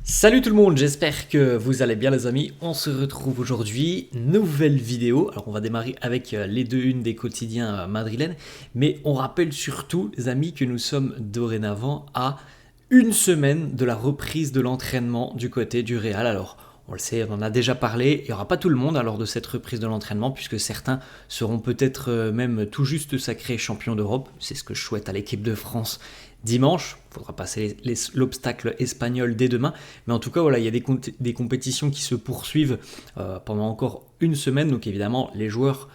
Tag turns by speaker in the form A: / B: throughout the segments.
A: Salut tout le monde, j'espère que vous allez bien les amis. On se retrouve aujourd'hui, nouvelle vidéo. Alors on va démarrer avec les deux unes des quotidiens madrilènes. Mais on rappelle surtout les amis que nous sommes dorénavant à une semaine de la reprise de l'entraînement du côté du Real. Alors on le sait, on en a déjà parlé, il n'y aura pas tout le monde lors de cette reprise de l'entraînement puisque certains seront peut-être même tout juste sacrés champions d'Europe. C'est ce que je souhaite à l'équipe de France dimanche. Il faudra passer l'obstacle espagnol dès demain. Mais en tout cas, voilà, il y a des compétitions qui se poursuivent pendant encore une semaine. Donc évidemment, les joueurs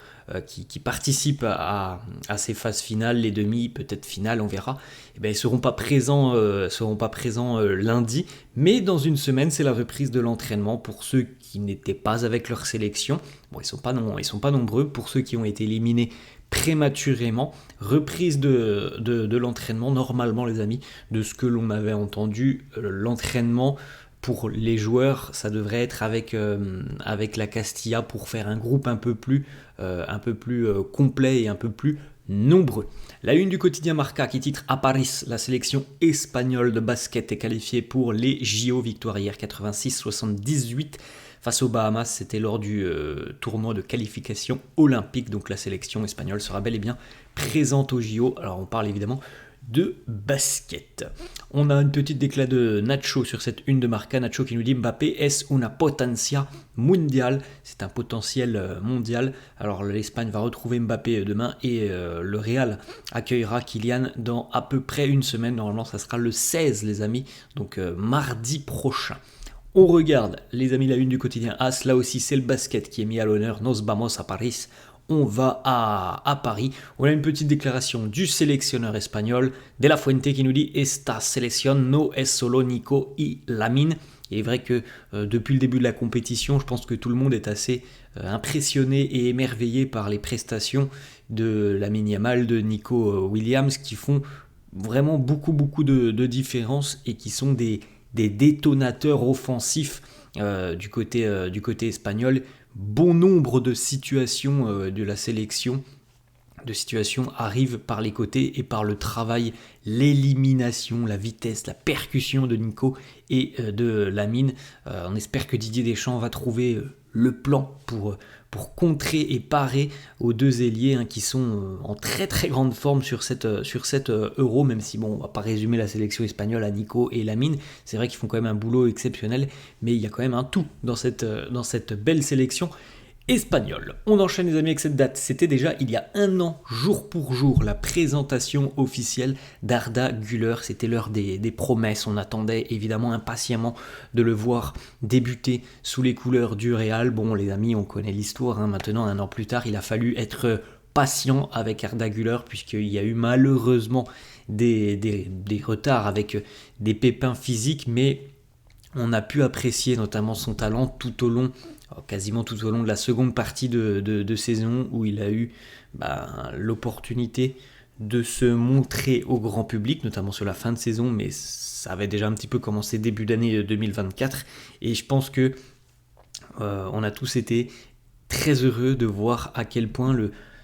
A: qui participent à ces phases finales, les demi, peut-être finales, on verra, ils ne seront pas présents, lundi. Mais dans une semaine, c'est la reprise de l'entraînement pour ceux qui n'étaient pas avec leur sélection. Bon, ils sont pas nombreux. Pour ceux qui ont été éliminés prématurément, reprise de l'entraînement, normalement les amis, de ce que l'on avait entendu, l'entraînement pour les joueurs, ça devrait être avec la Castilla pour faire un groupe un peu plus complet et un peu plus nombreux. La une du quotidien Marca qui titre à Paris, la sélection espagnole de basket est qualifiée pour les JO, victoire hier 86-78 face aux Bahamas. C'était lors du tournoi de qualification olympique, donc la sélection espagnole sera bel et bien présente aux JO. Alors on parle évidemment de basket. On a une petite déclat de Nacho sur cette une de Marca. Nacho qui nous dit Mbappé es una potencia mundial. C'est un potentiel mondial. Alors l'Espagne va retrouver Mbappé demain et le Real accueillera Kylian dans à peu près une semaine. Normalement ça sera le 16 les amis, donc mardi prochain. On regarde les amis la une du quotidien AS. Là aussi c'est le basket qui est mis à l'honneur. Nos vamos a Paris. On va à Paris. On a une petite déclaration du sélectionneur espagnol De La Fuente qui nous dit Esta selección no es solo Nico y Lamine. Il est vrai que depuis le début de la compétition, je pense que tout le monde est assez impressionné et émerveillé par les prestations de Lamine Yamal, de Nico Williams, qui font vraiment beaucoup de différences et qui sont des détonateurs offensifs du côté espagnol. Bon nombre de situations de la sélection, de situations arrivent par les côtés et par le travail, l'élimination, la vitesse, la percussion de Nico et de Lamine. On espère que Didier Deschamps va trouver le plan pour contrer et parer aux deux ailiers qui sont en très grande forme sur cette Euro, même si bon, on va pas résumer la sélection espagnole à Nico et Lamine. C'est vrai qu'ils font quand même un boulot exceptionnel, mais il y a quand même un tout dans cette belle sélection espagnol. On enchaîne les amis avec cette date. C'était déjà il y a un an, jour pour jour, la présentation officielle d'Arda Güler. C'était l'heure des promesses. On attendait évidemment impatiemment de le voir débuter sous les couleurs du Real. Bon les amis, on connaît l'histoire. Maintenant, un an plus tard, il a fallu être patient avec Arda Güler puisqu'il y a eu malheureusement des retards avec des pépins physiques, mais on a pu apprécier notamment son talent quasiment tout au long de la seconde partie de saison où il a eu l'opportunité de se montrer au grand public, notamment sur la fin de saison, mais ça avait déjà un petit peu commencé début d'année 2024 et je pense que on a tous été très heureux de voir à quel point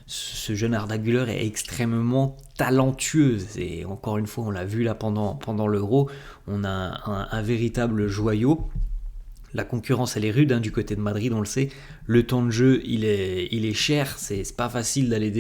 A: ce jeune Arda Güler est extrêmement talentueux et encore une fois on l'a vu là pendant l'Euro, on a un véritable joyau. La concurrence elle est rude du côté de Madrid, on le sait. Le temps de jeu il est cher, c'est pas facile d'aller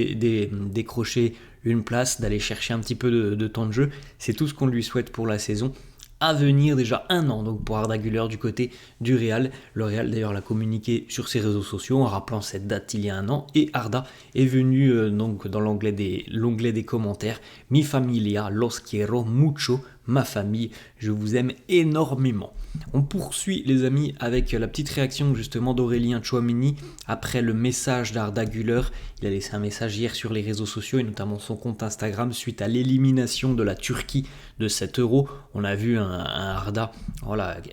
A: décrocher une place, d'aller chercher un petit peu de temps de jeu. C'est tout ce qu'on lui souhaite pour la saison à venir, déjà un an donc pour Arda Güler du côté du Real. Le Real d'ailleurs l'a communiqué sur ses réseaux sociaux en rappelant cette date il y a un an et Arda est venu donc dans l'onglet des commentaires. Mi familia los quiero mucho, ma famille, je vous aime énormément. On poursuit les amis avec la petite réaction justement d'Aurélien Tchouaméni après le message d'Arda Güler. Il a laissé un message hier sur les réseaux sociaux et notamment son compte Instagram suite à l'élimination de la Turquie de cet Euro. On a vu un Arda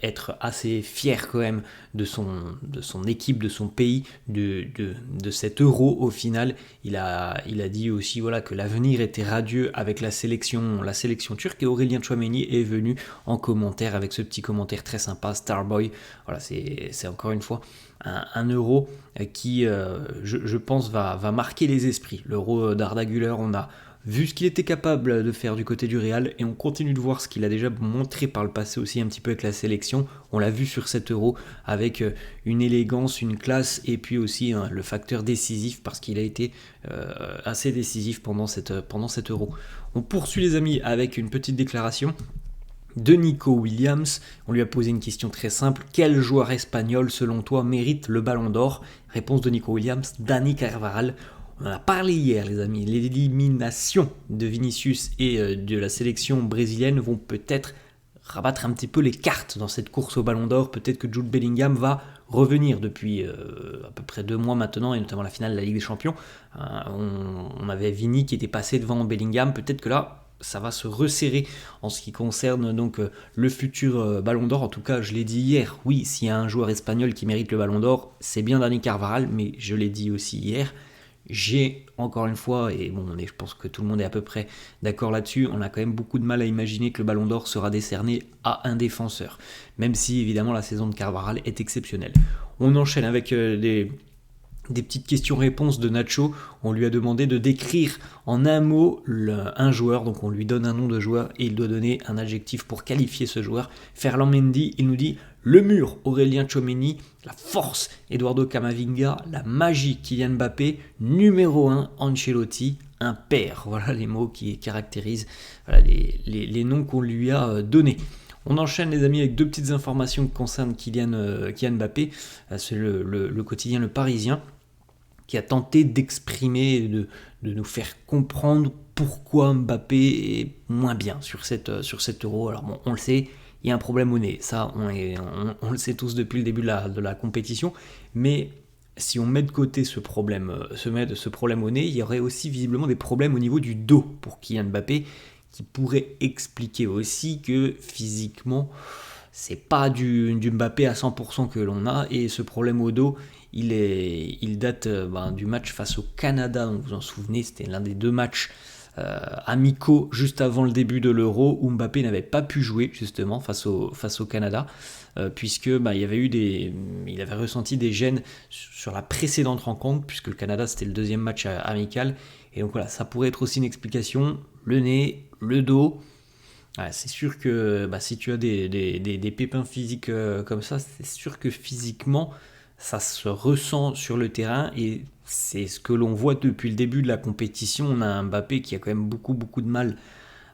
A: être assez fier quand même de son équipe, de son pays, de cet Euro au final. Il a dit aussi que l'avenir était radieux avec la sélection turque et Aurélien Tchouaméni est venu en commentaire avec ce petit commentaire très sympa, Starboy. Voilà, c'est encore une fois un Euro qui, je pense, va marquer les esprits. L'Euro d'Arda Güler, on a vu ce qu'il était capable de faire du côté du Real, et on continue de voir ce qu'il a déjà montré par le passé aussi un petit peu avec la sélection. On l'a vu sur cet Euro avec une élégance, une classe, et puis aussi le facteur décisif, parce qu'il a été assez décisif pendant cet Euro. On poursuit les amis avec une petite déclaration de Nico Williams. On lui a posé une question très simple: quel joueur espagnol selon toi mérite le Ballon d'Or? Réponse de Nico Williams: Dani Carvajal. On en a parlé hier les amis, l'élimination de Vinicius et de la sélection brésilienne vont peut-être rabattre un petit peu les cartes dans cette course au Ballon d'Or. Peut-être que Jude Bellingham va revenir depuis à peu près 2 mois maintenant, et notamment la finale de la Ligue des Champions. On avait Vini qui était passé devant Bellingham, peut-être que là ça va se resserrer en ce qui concerne donc le futur Ballon d'Or. En tout cas, je l'ai dit hier, oui, s'il y a un joueur espagnol qui mérite le Ballon d'Or, c'est bien Dani Carvajal, mais je l'ai dit aussi hier, j'ai encore une fois, et bon, je pense que tout le monde est à peu près d'accord là-dessus, on a quand même beaucoup de mal à imaginer que le Ballon d'Or sera décerné à un défenseur, même si évidemment la saison de Carvajal est exceptionnelle. On enchaîne avec des petites questions-réponses de Nacho. On lui a demandé de décrire en un mot un joueur, donc on lui donne un nom de joueur et il doit donner un adjectif pour qualifier ce joueur. Ferland Mendy, il nous dit le mur, Aurélien Tchouameni, la force, Eduardo Camavinga, la magie, Kylian Mbappé, numéro 1, Ancelotti, un père. Voilà les mots qui caractérisent les noms qu'on lui a donnés. On enchaîne les amis avec 2 petites informations qui concernent Kylian Mbappé. C'est le quotidien Le Parisien qui a tenté d'exprimer, de nous faire comprendre pourquoi Mbappé est moins bien sur cet Euro. Alors bon, on le sait, il y a un problème au nez, ça on le sait tous depuis le début de la compétition, mais si on met de côté ce problème au nez, il y aurait aussi visiblement des problèmes au niveau du dos pour Kylian Mbappé, qui pourrait expliquer aussi que physiquement, c'est pas du Mbappé à 100% que l'on a, et ce problème au dos, il date du match face au Canada, donc vous vous en souvenez, c'était l'un des 2 matchs amicaux juste avant le début de l'Euro où Mbappé n'avait pas pu jouer justement face au Canada, puisque il avait ressenti des gênes sur la précédente rencontre, puisque le Canada c'était le 2e match amical, et donc voilà, ça pourrait être aussi une explication, le nez, le dos. Ouais, c'est sûr que si tu as des pépins physiques comme ça, c'est sûr que physiquement ça se ressent sur le terrain, et c'est ce que l'on voit depuis le début de la compétition. On a un Mbappé qui a quand même beaucoup de mal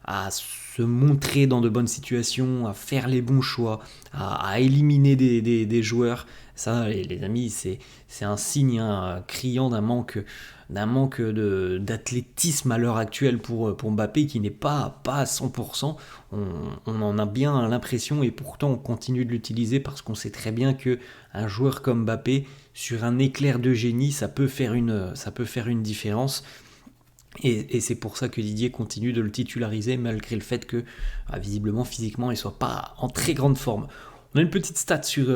A: à se montrer dans de bonnes situations, à faire les bons choix, à éliminer des joueurs. Ça, les amis, c'est un signe criant d'un manque d'athlétisme à l'heure actuelle pour Mbappé, qui n'est pas à 100%. On en a bien l'impression, et pourtant on continue de l'utiliser parce qu'on sait très bien que un joueur comme Mbappé, sur un éclair de génie, ça peut faire une différence. Et c'est pour ça que Didier continue de le titulariser, malgré le fait que visiblement physiquement il ne soit pas en très grande forme. On a une petite stat sur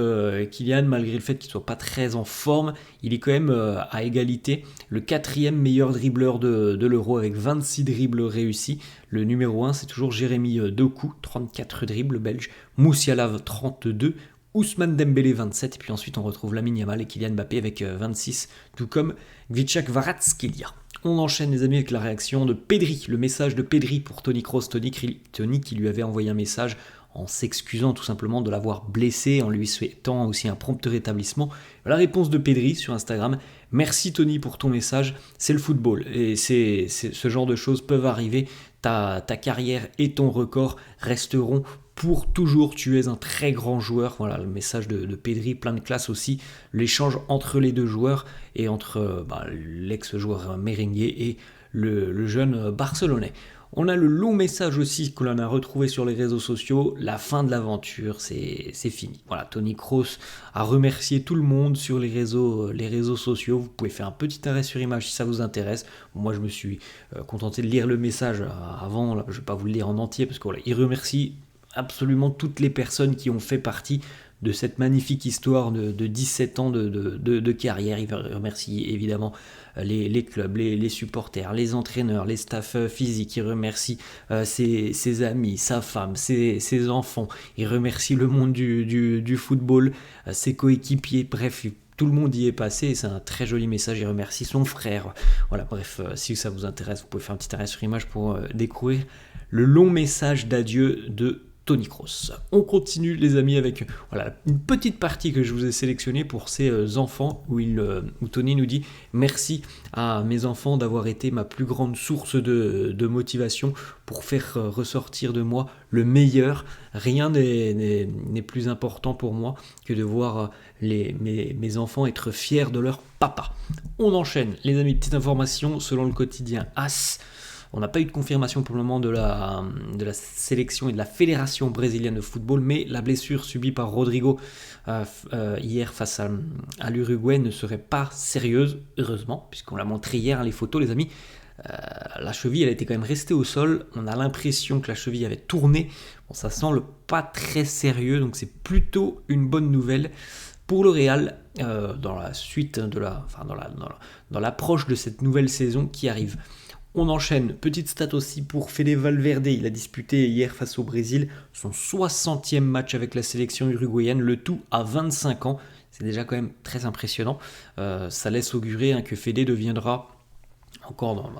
A: Kylian, malgré le fait qu'il ne soit pas très en forme, il est quand même à égalité, le 4e meilleur dribbleur de l'Euro avec 26 dribbles réussis. Le numéro 1 c'est toujours Jérémy Doku, 34 dribbles belge, Moussiala 32, Ousmane Dembélé 27, et puis ensuite on retrouve Lamine Yamal et Kylian Mbappé avec 26, tout comme Gvichak Kvaratskhelia. On enchaîne les amis avec la réaction de Pedri, le message de Pedri pour Toni Kroos, Toni qui lui avait envoyé un message en s'excusant tout simplement de l'avoir blessé, en lui souhaitant aussi un prompt rétablissement. La réponse de Pedri sur Instagram: merci Toni pour ton message, c'est le football, et ce genre de choses peuvent arriver, ta carrière et ton record resteront pour toujours, tu es un très grand joueur. Voilà le message de Pedri, plein de classe aussi, l'échange entre les 2 joueurs, et entre l'ex-joueur merengue et le jeune barcelonais. On a le long message aussi que l'on a retrouvé sur les réseaux sociaux: la fin de l'aventure, c'est fini. Voilà, Toni Kroos a remercié tout le monde sur les réseaux sociaux. Vous pouvez faire un petit arrêt sur image si ça vous intéresse. Moi je me suis contenté de lire le message avant, là, je ne vais pas vous le lire en entier, parce qu'il remercie absolument toutes les personnes qui ont fait partie de cette magnifique histoire de 17 ans de carrière. Il remercie évidemment les clubs, les supporters, les entraîneurs, les staffs physiques. Il remercie ses amis, sa femme, ses enfants. Il remercie le monde du football, ses coéquipiers. Bref, tout le monde y est passé et c'est un très joli message. Il remercie son frère. Voilà, bref, si ça vous intéresse, vous pouvez faire un petit arrêt sur image pour découvrir le long message d'adieu de Tony Kroos. On continue les amis avec voilà, une petite partie que je vous ai sélectionnée pour ces enfants où Tony nous dit merci à mes enfants d'avoir été ma plus grande source de motivation pour faire ressortir de moi le meilleur. Rien n'est plus important pour moi que de voir mes enfants être fiers de leur papa. On enchaîne les amis, petite information selon le quotidien AS. On n'a pas eu de confirmation pour le moment de la sélection et de la fédération brésilienne de football, mais la blessure subie par Rodrigo hier face à l'Uruguay ne serait pas sérieuse, heureusement, puisqu'on l'a montré hier, les photos les amis. La cheville elle était quand même restée au sol, on a l'impression que la cheville avait tourné, bon, ça semble pas très sérieux, donc c'est plutôt une bonne nouvelle pour le Real dans la suite dans l'approche de cette nouvelle saison qui arrive. On enchaîne, petite stat aussi pour Fede Valverde, il a disputé hier face au Brésil son 60e match avec la sélection uruguayenne, le tout à 25 ans, c'est déjà quand même très impressionnant, ça laisse augurer que Fede deviendra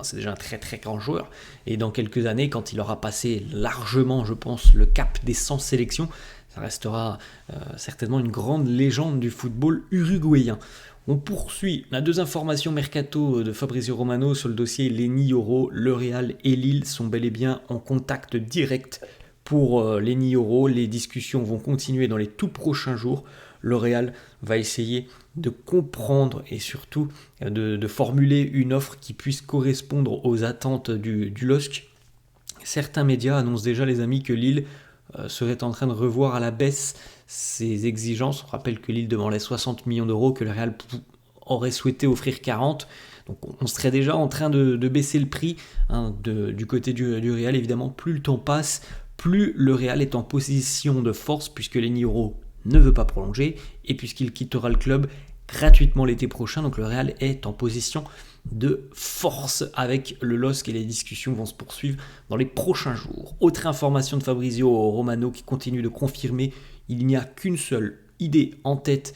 A: c'est déjà un très très grand joueur, et dans quelques années, quand il aura passé largement, je pense, le cap des 100 sélections, ça restera certainement une grande légende du football uruguayen. On poursuit, on a deux informations mercato de Fabrizio Romano sur le dossier Lenny Yoro. Le Real et Lille sont bel et bien en contact direct pour Lenny Yoro. Les discussions vont continuer dans les tout prochains jours. Le Real va essayer de comprendre et surtout de formuler une offre qui puisse correspondre aux attentes du LOSC. Certains médias annoncent déjà, les amis, que Lille serait en train de revoir à la baisse ses exigences. On rappelle que Lille demandait 60 millions d'euros, que le Real aurait souhaité offrir 40. Donc on serait déjà en train de baisser le prix du côté du Real. Évidemment, plus le temps passe, plus le Real est en position de force, puisque Lenny Yoro ne veut pas prolonger, et puisqu'il quittera le club gratuitement l'été prochain. Donc le Real est en position de force avec le LOSC et les discussions vont se poursuivre dans les prochains jours. Autre information de Fabrizio Romano qui continue de confirmer, il n'y a qu'une seule idée en tête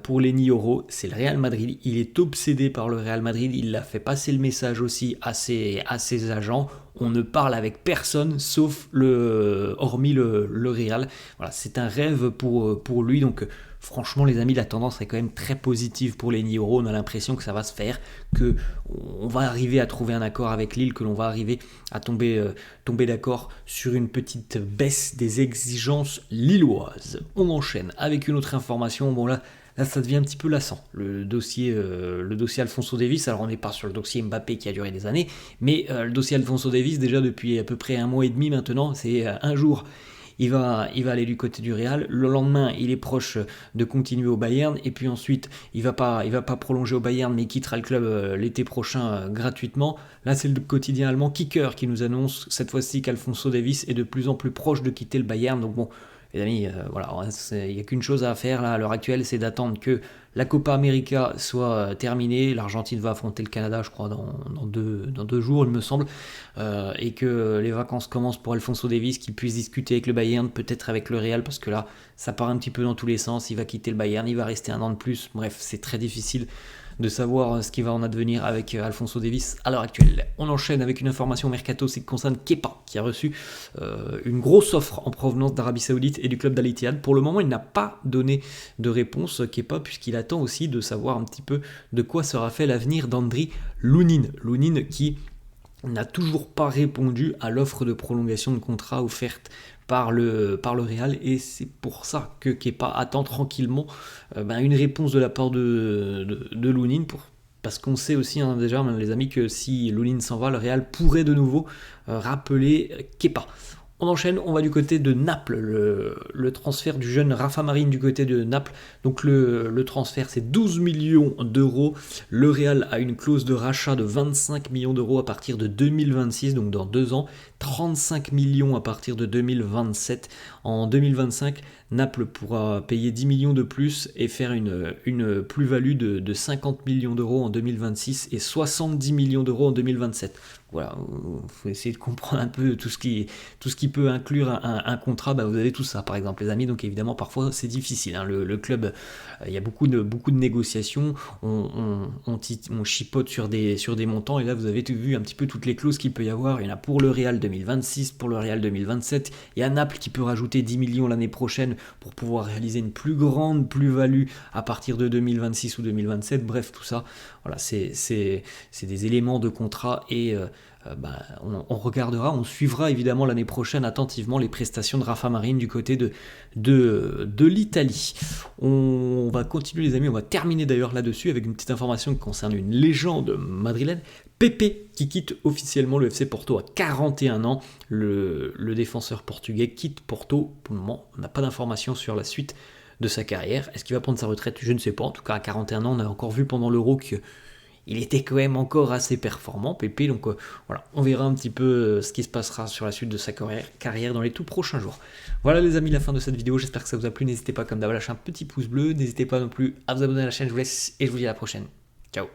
A: pour Lenny Yoro, c'est le Real Madrid. Il est obsédé par le Real Madrid, il a fait passer le message aussi à ses agents. On ne parle avec personne sauf hormis le Real. Voilà, c'est un rêve pour lui, donc franchement les amis, la tendance est quand même très positive pour Lenny Yoro. On a l'impression que ça va se faire, qu'on va arriver à trouver un accord avec Lille, que l'on va arriver à tomber d'accord sur une petite baisse des exigences lilloises. On enchaîne avec une autre information. Bon là ça devient un petit peu lassant, le dossier Alphonso Davies. Alors on n'est pas sur le dossier Mbappé qui a duré des années, mais le dossier Alphonso Davies, déjà depuis à peu près un mois et demi maintenant, c'est un jour il va aller du côté du Real, le lendemain il est proche de continuer au Bayern, et puis ensuite il va pas prolonger au Bayern, mais il quittera le club l'été prochain gratuitement. Là c'est le quotidien allemand Kicker qui nous annonce cette fois-ci qu'Alphonso Davies est de plus en plus proche de quitter le Bayern. Donc bon, les amis, voilà, il n'y a qu'une chose à faire là, à l'heure actuelle, c'est d'attendre que la Copa América soit terminée. L'Argentine va affronter le Canada, je crois, dans deux jours, il me semble, et que les vacances commencent pour Alphonso Davies, qu'il puisse discuter avec le Bayern, peut-être avec le Real, parce que là, ça part un petit peu dans tous les sens. Il va quitter le Bayern, il va rester un an de plus. Bref, c'est très difficile de savoir ce qui va en advenir avec Alphonso Davies à l'heure actuelle. On enchaîne avec une information mercato, c'est qui concerne Kepa, qui a reçu une grosse offre en provenance d'Arabie Saoudite et du club d'Al Ittihad. Pour le moment, il n'a pas donné de réponse, Kepa, puisqu'il attend aussi de savoir un petit peu de quoi sera fait l'avenir d'Andri Lunin. Lunin qui n'a toujours pas répondu à l'offre de prolongation de contrat offerte par le Real, et c'est pour ça que Kepa attend tranquillement une réponse de la part de Lunin, parce qu'on sait aussi déjà les amis que si Lunin s'en va, le Real pourrait de nouveau rappeler Kepa. On enchaîne, on va du côté de Naples, le transfert du jeune Rafa Marín du côté de Naples. Donc le transfert c'est 12 millions d'euros. Le Real a une clause de rachat de 25 millions d'euros à partir de 2026, donc dans 2 ans. 35 millions à partir de 2027. En 2025, Naples pourra payer 10 millions de plus et faire une plus-value de 50 millions d'euros en 2026 et 70 millions d'euros en 2027. Voilà, il faut essayer de comprendre un peu tout ce qui peut inclure un contrat. Bah, vous avez tout ça, par exemple, les amis. Donc évidemment, parfois c'est difficile, hein. Le club, il y a beaucoup de négociations. On chipote sur des montants. Et là, vous avez vu un petit peu toutes les clauses qu'il peut y avoir. Il y en a pour le Real 2026, pour le Real 2027. Il y a Naples qui peut rajouter 10 millions l'année prochaine pour pouvoir réaliser une plus grande plus-value à partir de 2026 ou 2027. Bref, tout ça, voilà, c'est des éléments de contrat et on regardera, on suivra évidemment l'année prochaine attentivement les prestations de Rafa Marine du côté de l'Italie. On va continuer les amis, on va terminer d'ailleurs là-dessus avec une petite information qui concerne une légende madrilène, Pepe, qui quitte officiellement le FC Porto à 41 ans. Le défenseur portugais quitte Porto. Pour le moment, on n'a pas d'informations sur la suite de sa carrière. Est-ce qu'il va prendre sa retraite? Je ne sais pas. En tout cas, à 41 ans, on a encore vu pendant l'Euro qu'il était quand même encore assez performant, Pepe. Donc voilà, on verra un petit peu ce qui se passera sur la suite de sa carrière dans les tout prochains jours. Voilà les amis, la fin de cette vidéo. J'espère que ça vous a plu. N'hésitez pas comme d'hab à lâcher un petit pouce bleu. N'hésitez pas non plus à vous abonner à la chaîne. Je vous laisse et je vous dis à la prochaine. Ciao.